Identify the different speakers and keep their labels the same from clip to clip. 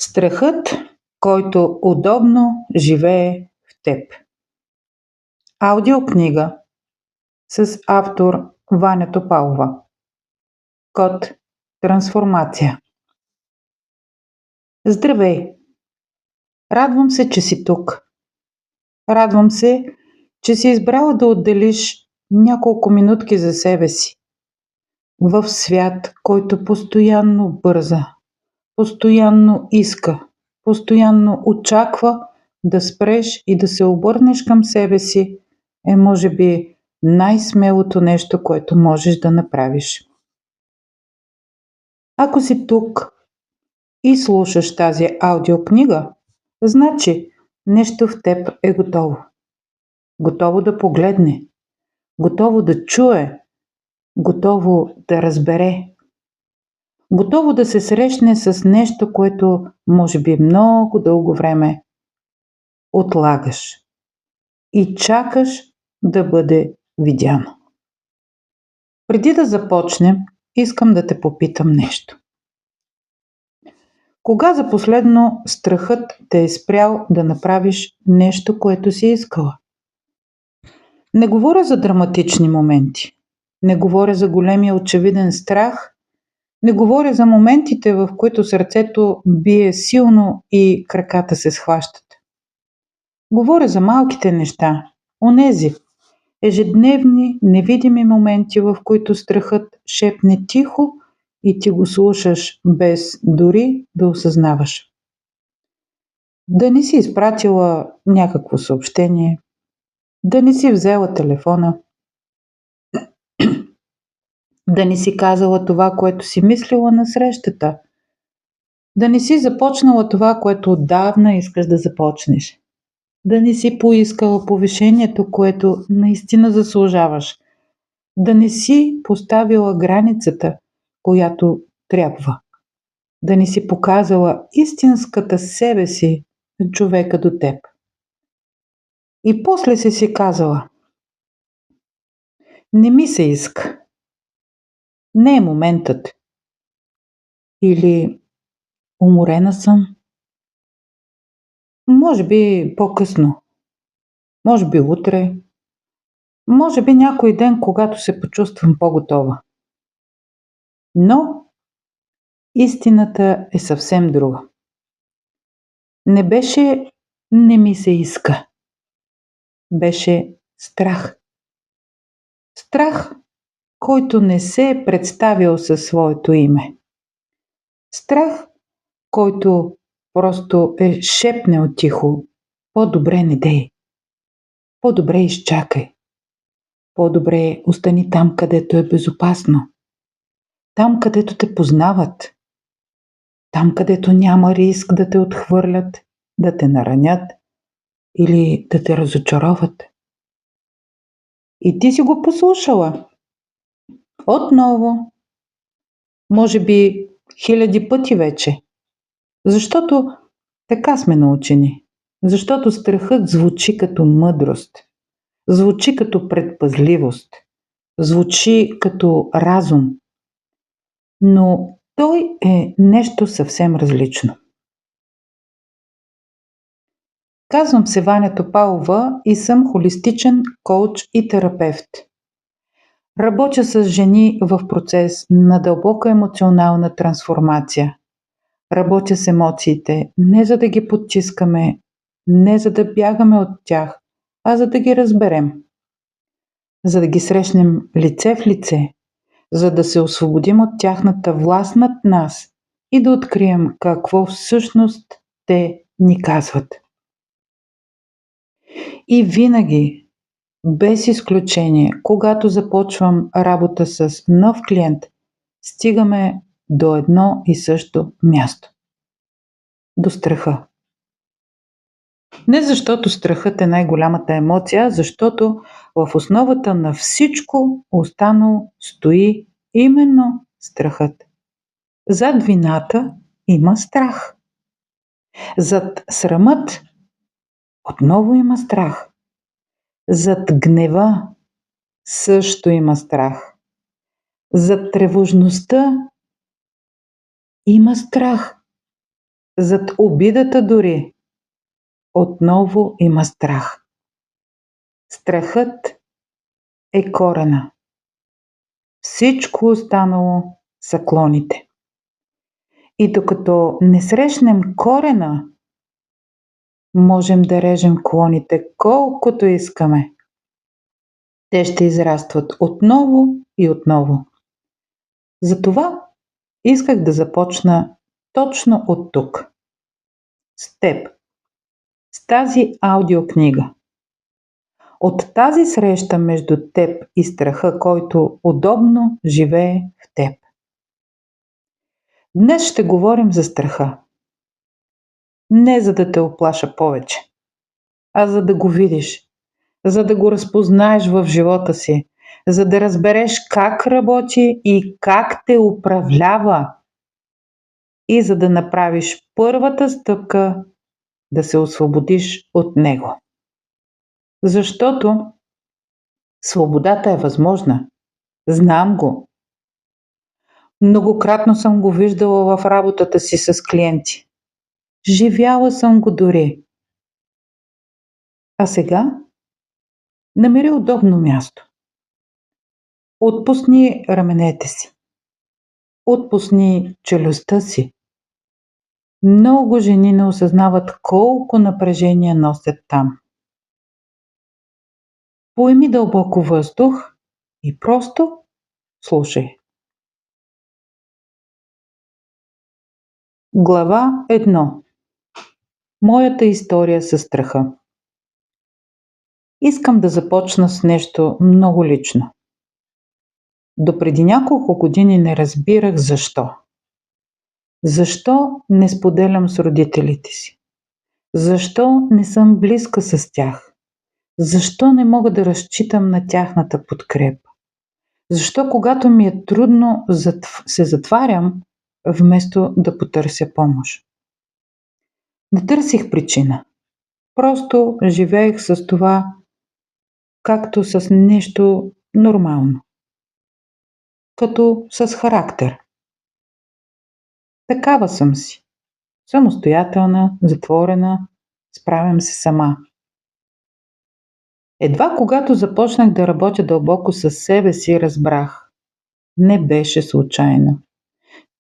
Speaker 1: Страхът, който удобно живее в теб. Аудиокнига с автор Ваня Топалова. Код Трансформация. Здравей! Радвам се, че си тук. Радвам се, че си избрала да отделиш няколко минутки за себе си. В свят, който постоянно бърза, постоянно иска, постоянно очаква да спреш и да се обърнеш към себе си, е може би най-смелото нещо, което можеш да направиш. Ако си тук и слушаш тази аудиокнига, значи нещо в теб е готово. Готово да погледне, готово да чуе, готово да разбере. Готово да се срещне с нещо, което може би много дълго време отлагаш и чакаш да бъде видяно. Преди да започнем, искам да те попитам нещо. Кога за последно страхът те е спрял да направиш нещо, което си искала? Не говоря за драматични моменти. Не говоря за големия очевиден страх. Не говоря за моментите, в които сърцето бие силно и краката се схващат. Говоря за малките неща, онези ежедневни, невидими моменти, в които страхът шепне тихо и ти го слушаш без дори да осъзнаваш. Да не си изпратила някакво съобщение, да не си взела телефона, да не си казала това, което си мислила на срещата, да не си започнала това, което отдавна искаш да започнеш, да не си поискала повишението, което наистина заслужаваш, да не си поставила границата, която трябва, да не си показала истинската себе си на човека до теб. И после си казала: не ми се иска, не е моментът, или уморена съм, може би по-късно, може би утре, може би някой ден, когато се почувствам по-готова. Но истината е съвсем друга. Не беше не ми се иска. Беше страх. Страх, който не се е представил със своето име. Страх, който просто е шепнел тихо: по-добре не дей. По-добре изчакай. По-добре остани там, където е безопасно. Там, където те познават. Там, където няма риск да те отхвърлят, да те наранят или да те разочароват. И ти си го послушала. Отново. Може би 1000 пъти вече. Защото така сме научени. Защото страхът звучи като мъдрост. Звучи като предпазливост. Звучи като разум. Но той е нещо съвсем различно. Казвам се Ваня Топалова и съм холистичен коуч и терапевт. Работя с жени в процес на дълбока емоционална трансформация. Работя с емоциите не за да ги потискаме, не за да бягаме от тях, а за да ги разберем. За да ги срещнем лице в лице, за да се освободим от тяхната власт над нас и да открием какво всъщност те ни казват. И винаги, без изключение, когато започвам работа с нов клиент, стигаме до едно и също място. До страха. Не защото страхът е най-голямата емоция, а защото в основата на всичко останало стои именно страхът. Зад вината има страх. Зад срамът отново има страх. Зад гнева също има страх. Зад тревожността има страх. Зад обидата дори отново има страх. Страхът е корена. Всичко останало са клоните. И докато не срещнем корена, можем да режем клоните колкото искаме. Те ще израстват отново и отново. Затова исках да започна точно от тук. С теб. С тази аудиокнига. От тази среща между теб и страха, който удобно живее в теб. Днес ще говорим за страха. Не за да те оплаша повече, а за да го видиш, за да го разпознаеш в живота си, за да разбереш как работи и как те управлява и за да направиш първата стъпка да се освободиш от него. Защото свободата е възможна. Знам го. Многократно съм го виждала в работата си с клиенти. Живяла съм го дори. А сега намери удобно място. Отпусни раменете си. Отпусни челюстта си. Много жени не осъзнават колко напрежение носят там. Поеми дълбоко въздух и просто слушай. Глава 1. Моята история със страха. Искам да започна с нещо много лично. Допреди няколко години не разбирах защо. Защо не споделям с родителите си? Защо не съм близка с тях? Защо не мога да разчитам на тяхната подкрепа? Защо когато ми е трудно, се затварям, вместо да потърся помощ? Не търсих причина. Просто живеех с това, както с нещо нормално. Като с характер. Такава съм си. Самостоятелна, затворена, справям се сама. Едва когато започнах да работя дълбоко със себе си, разбрах. Не беше случайно.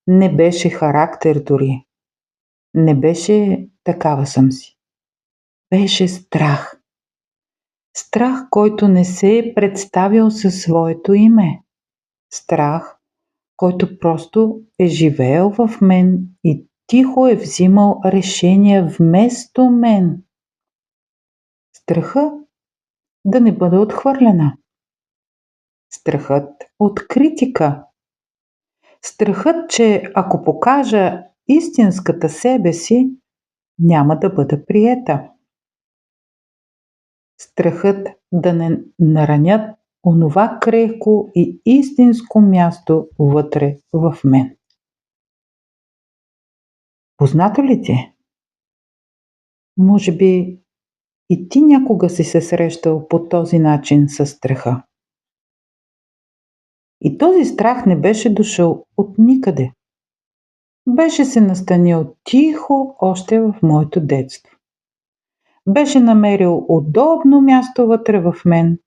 Speaker 1: Не беше характер дори. Не беше такава съм си. Беше страх. Страх, който не се е представил със своето име. Страх, който просто е живеел в мен и тихо е взимал решения вместо мен. Страха да не бъда отхвърлена. Страхът от критика. Страхът, че ако покажа истинската себе си, няма да бъда приета. Страхът да не наранят онова крехко и истинско място вътре в мен. Познато ли ти? Може би и ти някога си се срещал по този начин със страха. И този страх не беше дошъл от никъде. Беше се настанил тихо още в моето детство. Беше намерил удобно място вътре в мен.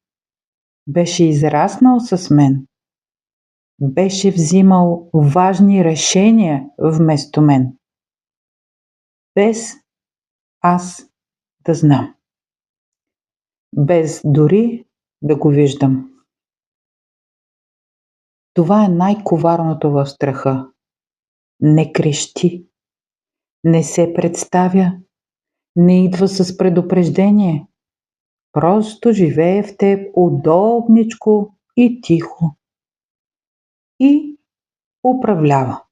Speaker 1: Беше израснал с мен. Беше взимал важни решения вместо мен. Без аз да знам. Без дори да го виждам. Това е най-коварното в страха. Не крещи. Не се представя. Не идва с предупреждение. Просто живее в теб удобничко и тихо. И управлява.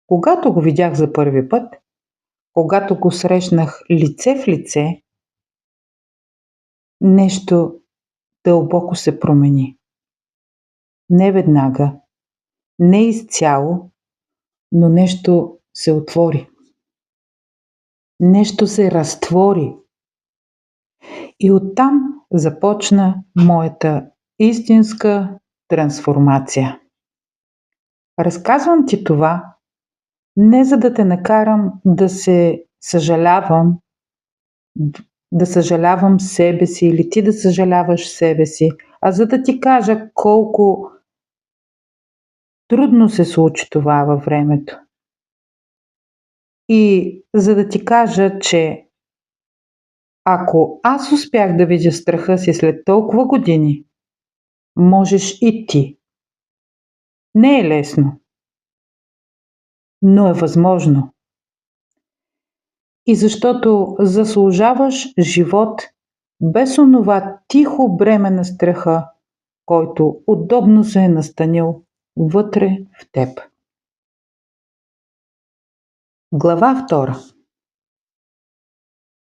Speaker 1: Когато го видях за първи път, когато го срещнах лице в лице, нещо дълбоко се промени. Не веднага, не изцяло, но нещо се отвори. Нещо се разтвори. И оттам започна моята истинска трансформация. Разказвам ти това, Не за да те накарам да съжалявам себе си или ти да съжаляваш себе си, а за да ти кажа колко трудно се случи това във времето. И за да ти кажа, че ако аз успях да видя страха си след толкова години, можеш и ти. Не е лесно, но е възможно. И защото заслужаваш живот без онова тихо бреме на страха, който удобно се е настанил вътре в теб. Глава 2.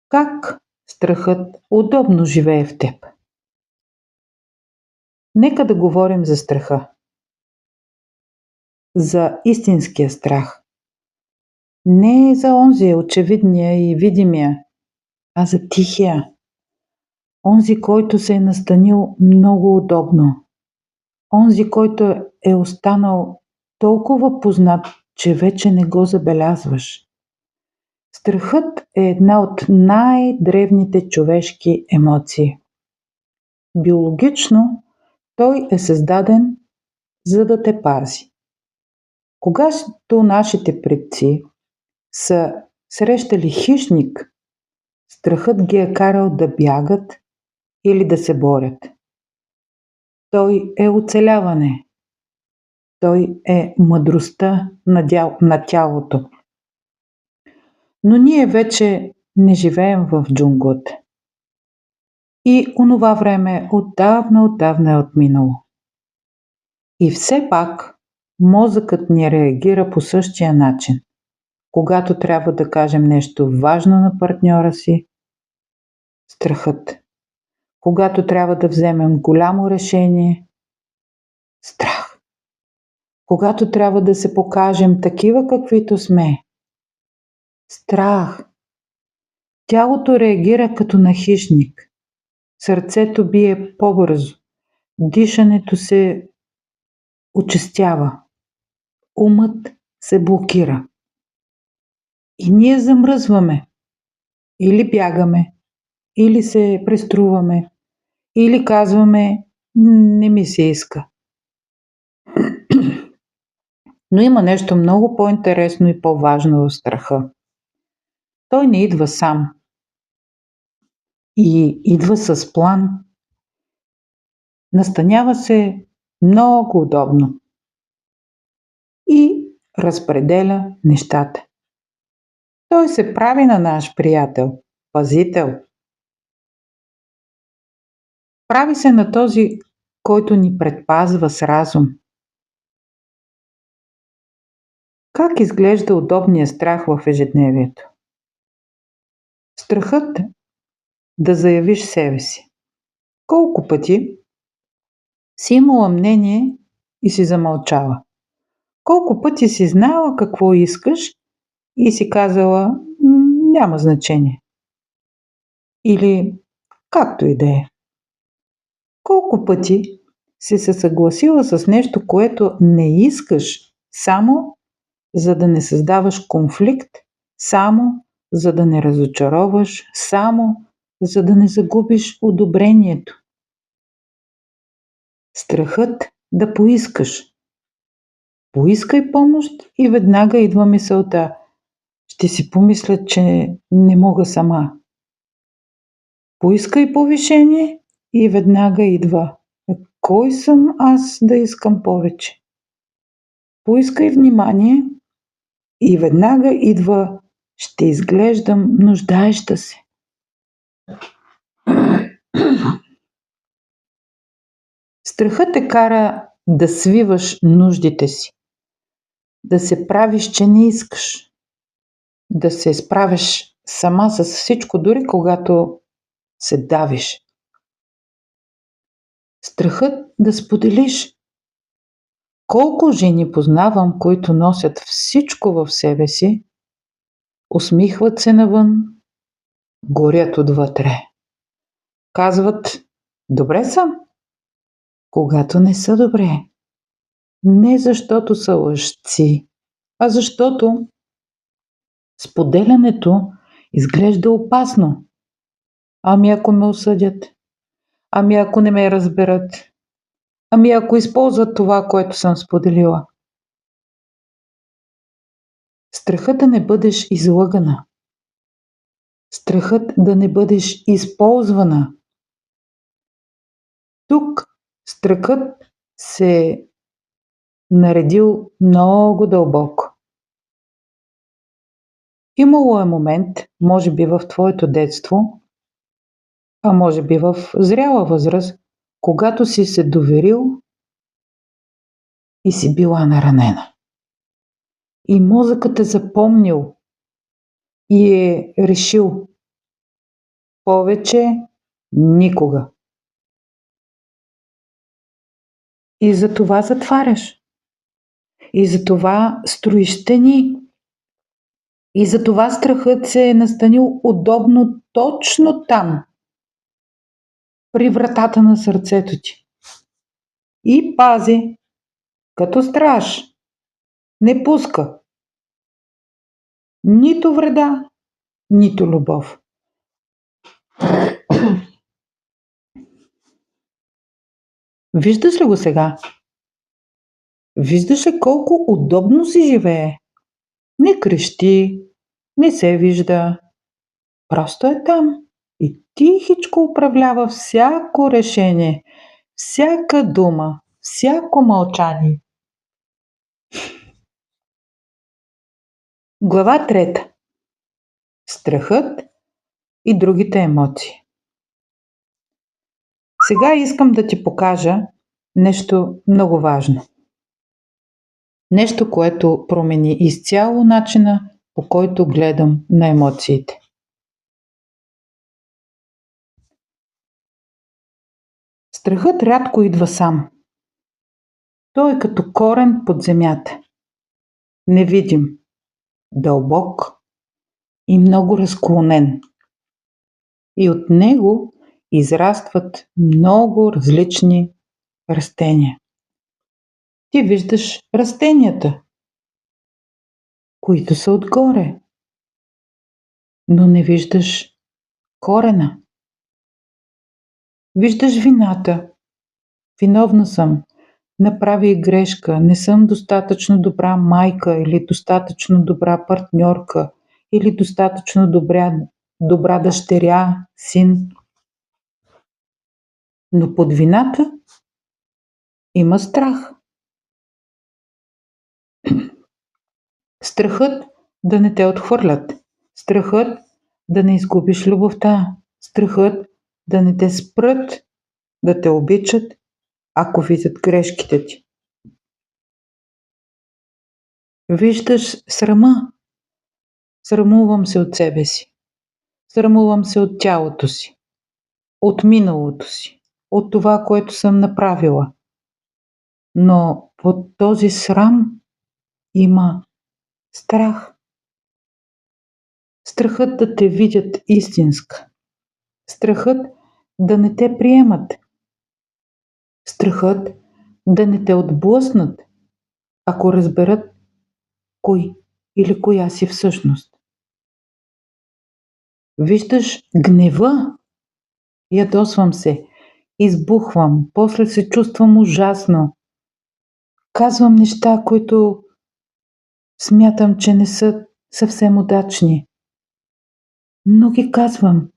Speaker 1: Как страхът удобно живее в теб? Нека да говорим за страха. За истинския страх. Не за онзи очевидния и видимия, а за тихия. Онзи, който се е настанил много удобно. Онзи, който е останал толкова познат, че вече не го забелязваш. Страхът е една от най-древните човешки емоции. Биологично той е създаден, за да те пази. Когато нашите предци са срещали хищник, страхът ги е карал да бягат или да се борят. Той е оцеляване. Той е мъдростта на тялото. Но ние вече не живеем в джунглата. И онова време отдавна е отминало. И все пак мозъкът ни реагира по същия начин. Когато трябва да кажем нещо важно на партньора си, страхът. Когато трябва да вземем голямо решение, страх. Когато трябва да се покажем такива каквито сме, страх. Тялото реагира като на хищник. Сърцето бие по-бързо. Дишането се участява. Умът се блокира. И ние замръзваме. Или бягаме, или се преструваме, или казваме не ми се иска. Но има нещо много по-интересно и по-важно в страха. Той не идва сам. И идва с план. Настанява се много удобно. И разпределя нещата. Той се прави на наш приятел, пазител. Прави се на този, който ни предпазва с разум. Как изглежда удобният страх в ежедневието? Страхът да заявиш себе си. Колко пъти си имала мнение и си замълчала? Колко пъти си знала какво искаш и си казала няма значение? Или както и да е. Колко пъти си се съгласила с нещо, което не искаш, само за да не създаваш конфликт, само за да не разочароваш, само за да не загубиш одобрението. Страхът да поискаш. Поискай помощ и веднага идва мисълта. Ще си помисля, че не мога сама. Поискай повишение и веднага идва. Кой съм аз да искам повече? Поискай внимание и веднага идва. Ще изглеждам нуждаеща се. Страхът те кара да свиваш нуждите си. Да се правиш, че не искаш. Да се справиш сама с всичко, дори когато се давиш. Страхът да споделиш. Колко жени познавам, които носят всичко в себе си, усмихват се навън, горят отвътре. Казват, добре съм, когато не са добре. Не защото са лъжци, а защото Споделянето изглежда опасно. Ами ако ме осъдят? Ами ако не ме разберат? Ами ако използват това, което съм споделила? Страхът да не бъдеш излъгана. Страхът да не бъдеш използвана. Тук страхът се е наредил много дълбоко. Имало е момент, може би в твоето детство, а може би в зряла възраст, когато си се доверил и си била наранена. И мозъкът е запомнил и е решил повече никога. И за това затваряш. И за това строиш стени. И за това страхът се е настанил удобно точно там, при вратата на сърцето ти. И пази, като страж, не пуска. Нито вреда, нито любов. Виждаш ли го сега? Виждаш ли колко удобно си живее? Не крещи, не се вижда. Просто е там и тихичко управлява всяко решение, всяка дума, всяко мълчание. Глава 3. Страхът и другите емоции. Сега искам да ти покажа нещо много важно. Нещо, което промени изцяло начина, по който гледам на емоциите. Страхът рядко идва сам. Той е като корен под земята. Невидим, дълбок и много разклонен. И от него израстват много различни растения. Ти виждаш растенията, които са отгоре, но не виждаш корена. Виждаш вината. Виновна съм. Направих грешка. Не съм достатъчно добра майка или достатъчно добра партньорка или достатъчно добра дъщеря, син. Но под вината има страх. Страхът да не те отхвърлят. Страхът да не изгубиш любовта. Страхът да не те спрат да те обичат, ако видят грешките ти. Виждаш срама. Срамувам се от себе си. Срамувам се от тялото си. От миналото си. От това, което съм направила. Но под този срам има страх. Страхът да те видят истинска. Страхът да не те приемат. Страхът да не те отблъснат, ако разберат кой или коя си всъщност. Виждаш гнева. Ядосвам се, избухвам, после се чувствам ужасно. Казвам неща, които смятам, че не са съвсем удачни. Но ги казвам,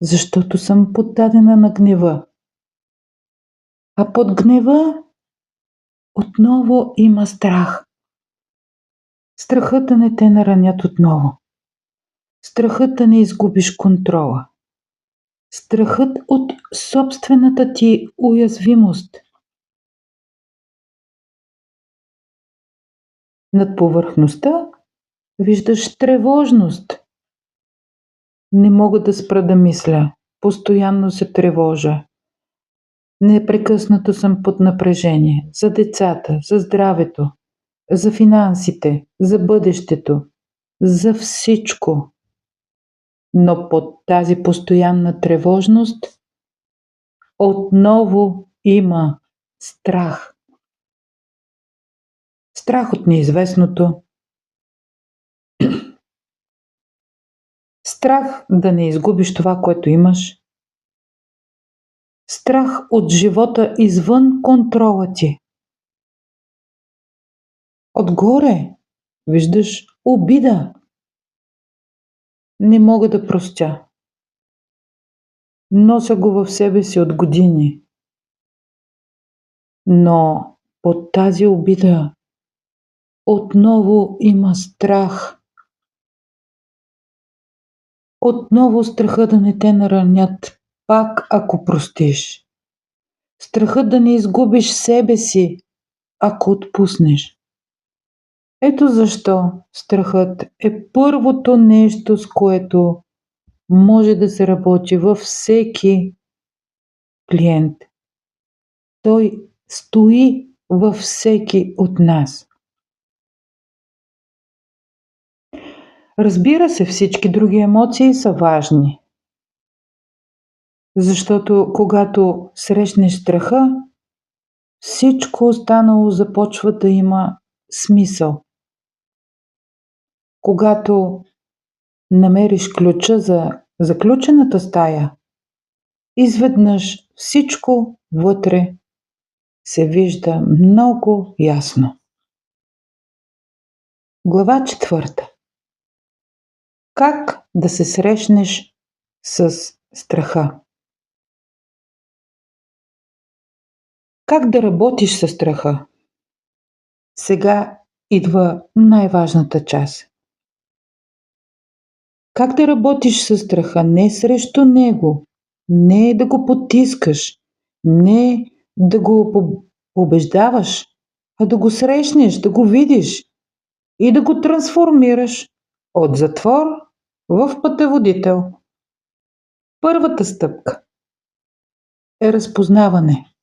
Speaker 1: защото съм поддадена на гнева. А под гнева отново има страх. Страхът да не те наранят отново. Страхът да не изгубиш контрола. Страхът от собствената ти уязвимост. Над повърхността виждаш тревожност. Не мога да спра да мисля. Постоянно се тревожа. Непрекъснато съм под напрежение. За децата, за здравето, за финансите, за бъдещето, за всичко. Но под тази постоянна тревожност отново има страх. Страх от неизвестното. Страх да не изгубиш това, което имаш. Страх от живота извън контрола ти. Отгоре виждаш обида. Не мога да простя. Нося го в себе си от години. Но под тази обида отново има страх. Отново страха да не те наранят, пак ако простиш. Страхът да не изгубиш себе си, ако отпуснеш. Ето защо страхът е първото нещо, с което може да се работи във всеки клиент. Той стои във всеки от нас. Разбира се, всички други емоции са важни. Защото когато срещнеш страха, всичко останало започва да има смисъл. Когато намериш ключа за заключената стая, изведнъж всичко вътре се вижда много ясно. Глава 4. Как да се срещнеш с страха? Как да работиш с страха? Сега идва най-важната част. Как да работиш с страха? Не срещу него, не да го потискаш, не да го побеждаваш, а да го срещнеш, да го видиш и да го трансформираш от затвор в пътеводител. Първата стъпка е разпознаване.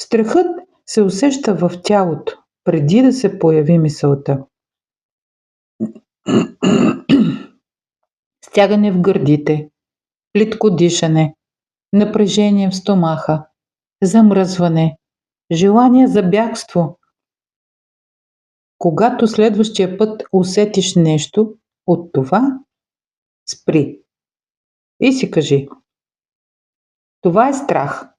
Speaker 1: Страхът се усеща в тялото, преди да се появи мисълта. Стягане в гърдите, плитко дишане, напрежение в стомаха, замръзване, желание за бягство. Когато следващия път усетиш нещо от това, спри и си кажи: това е страх.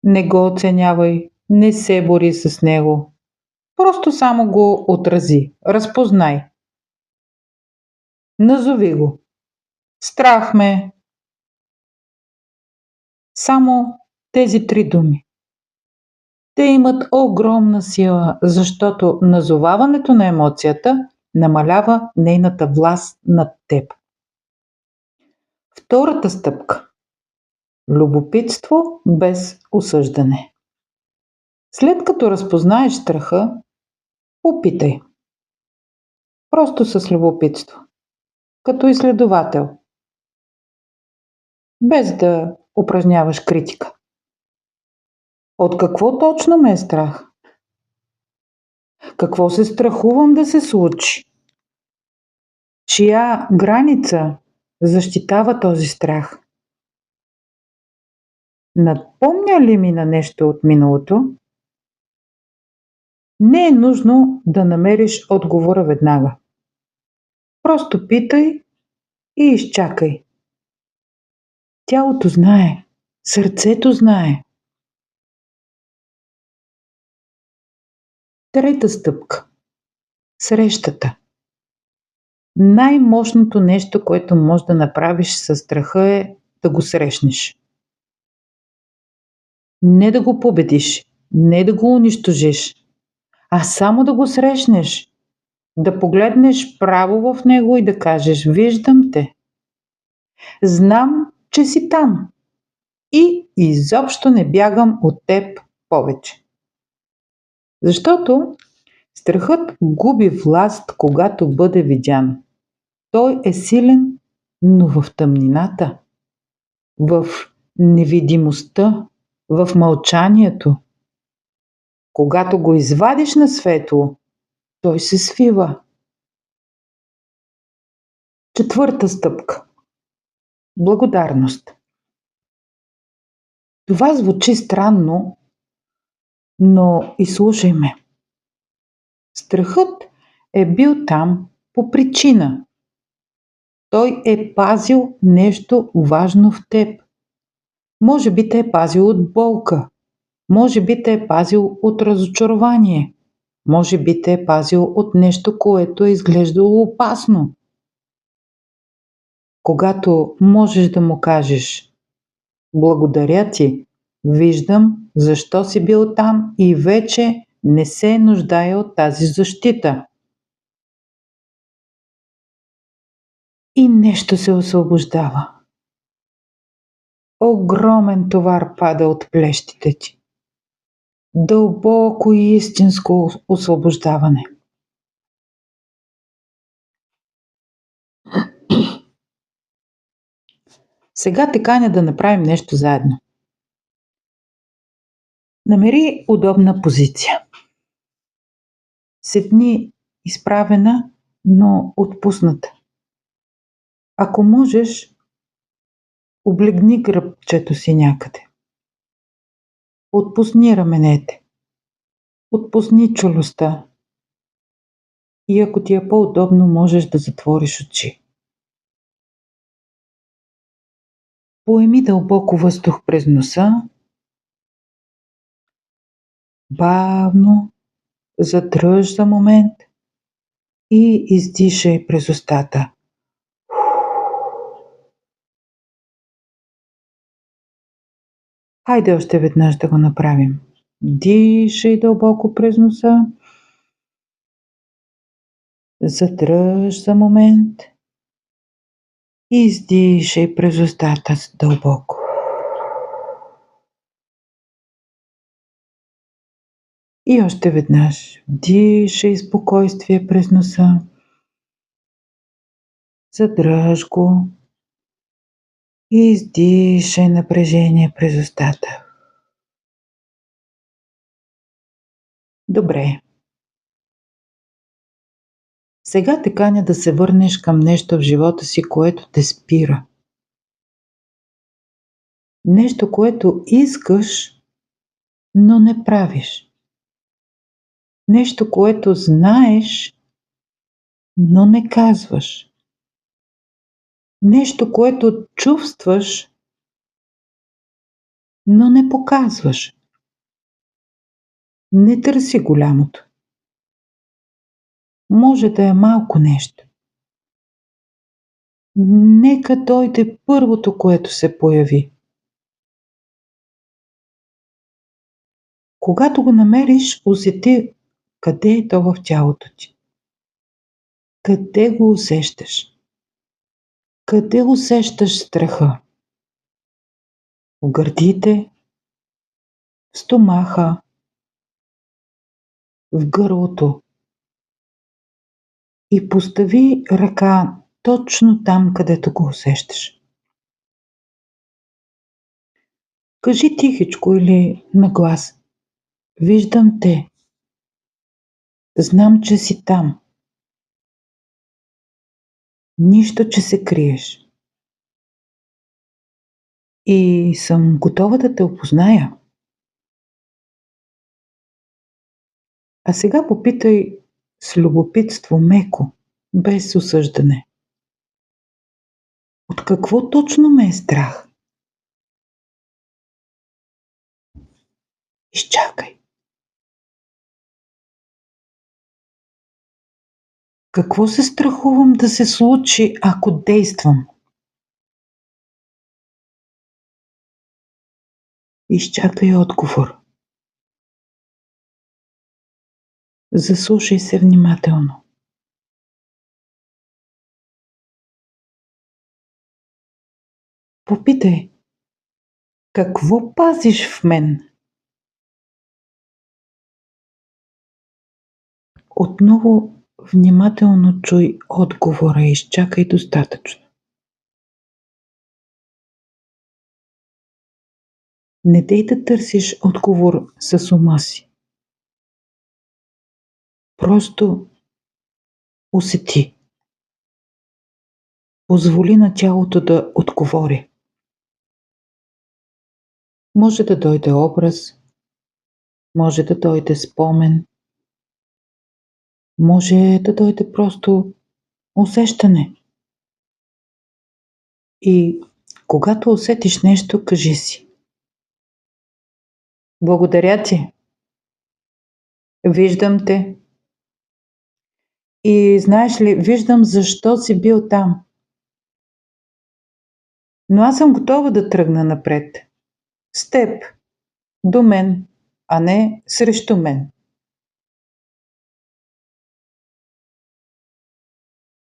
Speaker 1: Не го оценявай, не се бори с него. Просто само го отрази, разпознай. Назови го. Страх ме. Само тези 3 думи. Те имат огромна сила, защото назоваването на емоцията намалява нейната власт над теб. Втората стъпка. Любопитство без осъждане. След като разпознаеш страха, попитай. Просто с любопитство. Като изследовател. Без да упражняваш критика. От какво точно ме е страх? Какво се страхувам да се случи? Чия граница защитава този страх? Напомня ли ми на нещо от миналото? Не е нужно да намериш отговора веднага. Просто питай и изчакай. Тялото знае, сърцето знае. Трета стъпка. Срещата. Най-мощното нещо, което можеш да направиш със страха, е да го срещнеш. Не да го победиш, не да го унищожиш, а само да го срещнеш. Да погледнеш право в него и да кажеш: виждам те. Знам, че си там. И изобщо не бягам от теб повече. Защото страхът губи власт, когато бъде видян. Той е силен, но в тъмнината, в невидимостта, в мълчанието. Когато го извадиш на светло, той се свива. Четвърта стъпка. Благодарност. Това звучи странно, но изслушай ме. Страхът е бил там по причина. Той е пазил нещо важно в теб. Може би те е пазил от болка. Може би те е пазил от разочарование. Може би те е пазил от нещо, което е изглеждало опасно. Когато можеш да му кажеш: благодаря ти, виждам защо си бил там и вече не се нуждая от тази защита. И нещо се освобождава. Огромен товар пада от плещите ти. Дълбоко и истинско освобождаване. Сега те каня да направим нещо заедно. Намери удобна позиция. Седни изправена, но отпусната. Ако можеш, облегни гръбчето си някъде. Отпусни раменете. Отпусни челюстта. И ако ти е по-удобно, можеш да затвориш очи. Поеми дълбоко въздух през носа. Бавно задръж за момент и издишай през устата. Хайде още веднъж да го направим. Дишай дълбоко през носа. Задръж за момент и издишай през устата дълбоко. И още веднъж дишай спокойствие през носа. Задръж го и издишай напрежение през устата. Добре. Сега те каня да се върнеш към нещо в живота си, което те спира. Нещо, което искаш, но не правиш. Нещо, което знаеш, но не казваш. Нещо, което чувстваш, но не показваш. Не търси голямото. Може да е малко нещо. Нека дойде първото, което се появи. Когато го намериш, усети къде е то в тялото ти. Къде го усещаш? Къде усещаш страха? В гърдите, в стомаха, в гърлото. И постави ръка точно там, където го усещаш. Кажи тихичко или на глас: виждам те. Знам, че си там. Нищо, че се криеш. И съм готова да те опозная. А сега попитай с любопитство меко, без осъждане. От какво точно ме е страх? Изчакай. Какво се страхувам да се случи, ако действам? Изчакай отговор. Заслушай се внимателно. Попитай: какво пазиш в мен? Отново внимателно чуй отговора и изчакай достатъчно. Не дей да търсиш отговор с ума си. Просто усети. Позволи на тялото да отговори. Може да дойде образ, може да дойде спомен, може да дойде просто усещане. И когато усетиш нещо, кажи си: благодаря ти, виждам те. И знаеш ли, виждам защо си бил там. Но аз съм готова да тръгна напред. С теб, до мен, а не срещу мен.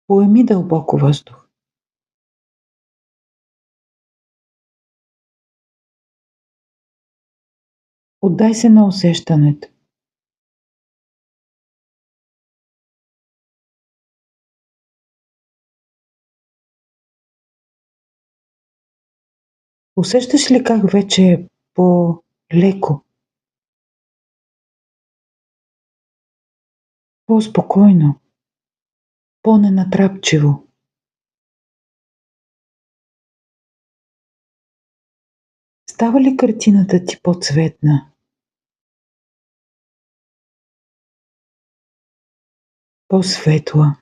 Speaker 1: Поеми дълбоко въздух. Отдай се на усещането. Усещаш ли как вече е по-леко, по-спокойно, по-ненатрапчиво? Става ли картината ти по-цветна, по-светла?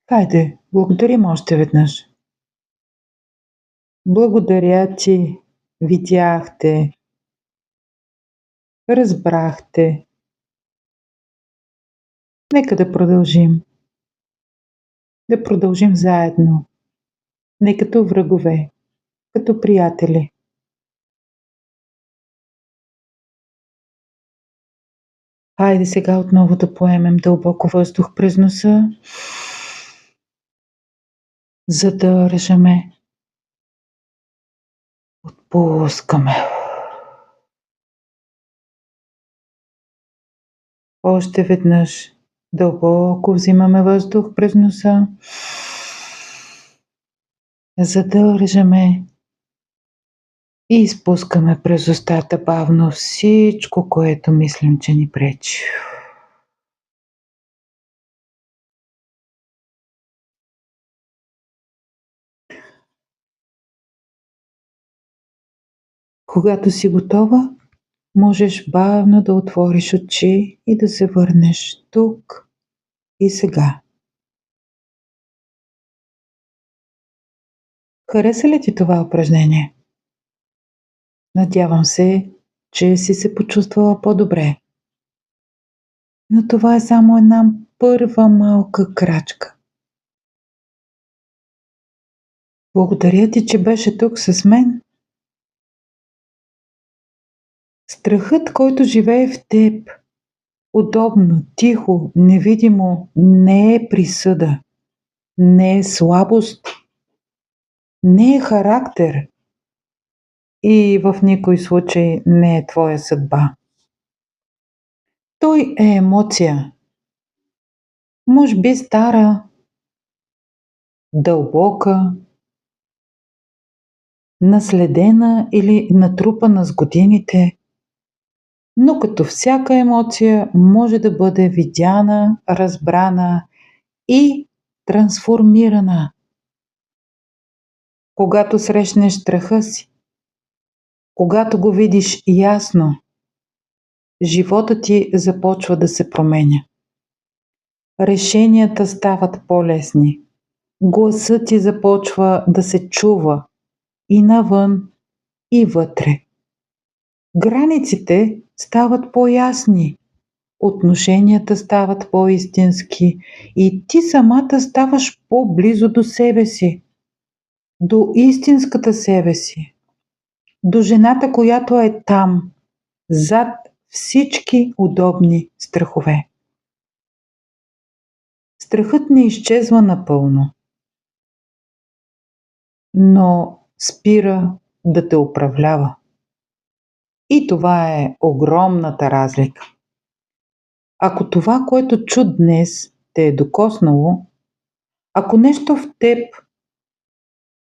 Speaker 1: Хайде, благодарим още веднъж. Благодаря ти, видяхте, разбрахте. Нека да продължим. Да продължим заедно. Не като врагове, като приятели. Хайде сега отново да поемем дълбоко въздух през носа. Задържаме. Отпускаме. Още веднъж дълбоко взимаме въздух през носа. Задържаме и изпускаме през устата бавно всичко, което мислим, че ни пречи. Когато си готова, можеш бавно да отвориш очи и да се върнеш тук и сега. Хареса ли ти това упражнение? Надявам се, че си се почувствала по-добре. Но това е само една първа малка крачка. Благодаря ти, че беше тук с мен. Страхът, който живее в теб, удобно, тихо, невидимо, не е присъда, не е слабост, не е характер и в никой случай не е твоя съдба. Той е емоция, може би стара, дълбока, наследена или натрупана с годините, но като всяка емоция може да бъде видяна, разбрана и трансформирана. Когато срещнеш страха си, когато го видиш ясно, живота ти започва да се променя. Решенията стават по-лесни. Гласът ти започва да се чува и навън, и вътре. Границите стават по-ясни, отношенията стават по-истински и ти самата ставаш по-близо до себе си, до истинската себе си, до жената, която е там, зад всички удобни страхове. Страхът не изчезва напълно, но спира да те управлява. И това е огромната разлика. Ако това, което чу днес, те е докоснало, ако нещо в теб,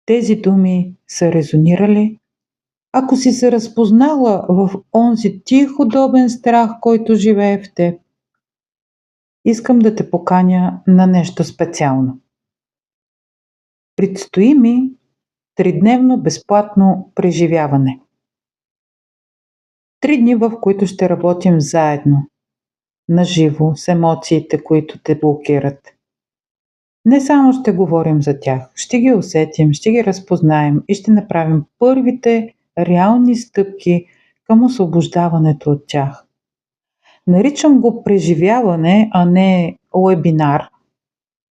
Speaker 1: тези думи са резонирали, ако си се разпознала в онзи тих удобен страх, който живее в теб, искам да те поканя на нещо специално. Предстои ми 3-дневно безплатно преживяване. 3 дни, в които ще работим заедно. наживо, с емоциите, които те блокират. Не само ще говорим за тях, ще ги усетим, ще ги разпознаем и ще направим първите реални стъпки към освобождаването от тях. Наричам го преживяване, а не уебинар,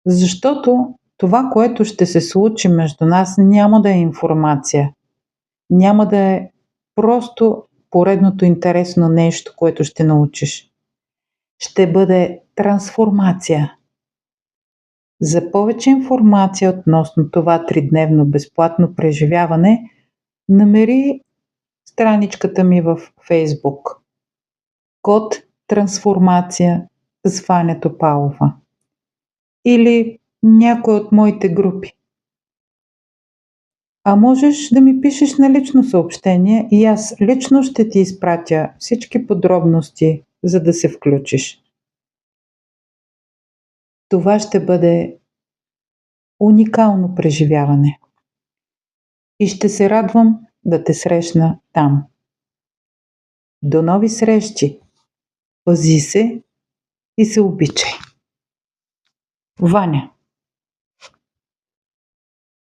Speaker 1: защото това, което ще се случи между нас, няма да е информация. Няма да е просто поредното интересно нещо, което ще научиш. Ще бъде трансформация. За повече информация относно това тридневно безплатно преживяване, намери страничката ми в Facebook. Код трансформация с Ваня Топалова. Или някой от моите групи. А можеш да ми пишеш на лично съобщение и аз лично ще ти изпратя всички подробности, за да се включиш. Това ще бъде уникално преживяване. И ще се радвам да те срещна там. До нови срещи! Пази се и се обичай! Ваня.